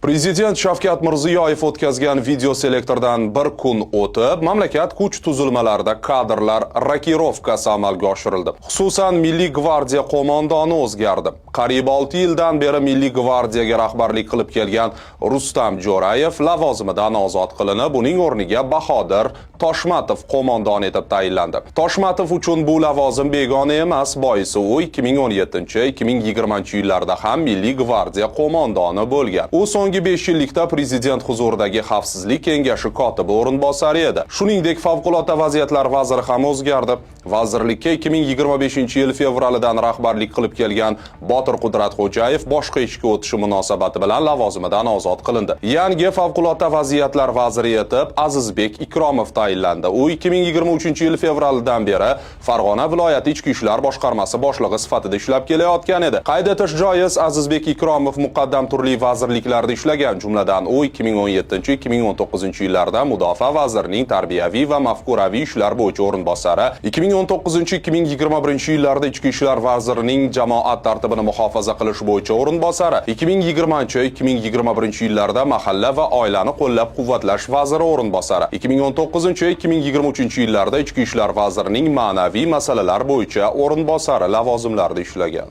Prezident Shavkat Mirziyoyev o'tkazgan video selektordan bir kun o'tib, mamlakat kuch tuzilmalarida kadrlar rokirovkasi amalga oshirildi. Xususan, Milliy gvardiya qo'mondoni o'zgardi. Qariyb 6 yildan beri Milliy gvardiyaga rahbarlik qilib kelgan Rustam Jo'rayev lavozimidan ozod qilinib, uning o'rniga Bahodir Toshmatov qo'mondon etib tayinlandi. Toshmatov uchun bu lavozim begona emas, boisi u 2017-2020 yillarda ham Milliy gvardiya qo'mondoni bo'lgan. U so'nggi 5 yillikda prezident huzuridagi xavfsizlik kengashi kotibi o'rinbosari edi. Shuningdek, favqulodda vaziyatlar vaziri ham o'zgardi. Vazirlikka 2025-yil fevralidan rahbarlik qilib kelgan Botir Qudratxo'jayev boshqa ishga o'tishi munosabati bilan lavozimidan ozod qilindi. Yangi favqulodda vaziyatlar vaziri etib Azizbek Ikromov tayinlandi. U 2023-yil fevralidan beri Farg'ona viloyati ichki ishlar boshqarmasi boshlig'i sifatida ishlab kelayotgan edi. Qayd etish joiz, Azizbek Ikromov muqaddam turli vazirliklarda ishlagan, jumladan u 2017-2019-yillarda Mudofaa vazirining tarbiyaviy va mafkuraviy ishlar bo'yicha o'rinbosari, 2019-2021-yillarda ichki ishlar vazirining jamoat tartibini muhofaza qilish bo'yicha o'rinbosari, 2020-2021-yillarda mahalla va oilani qo'llab-quvvatlash vaziri o'rinbosari, 2019-2023-yillarda ichki ishlar vazirining ma'naviy masalalar bo'yicha o'rinbosari lavozimlarida ishlagan.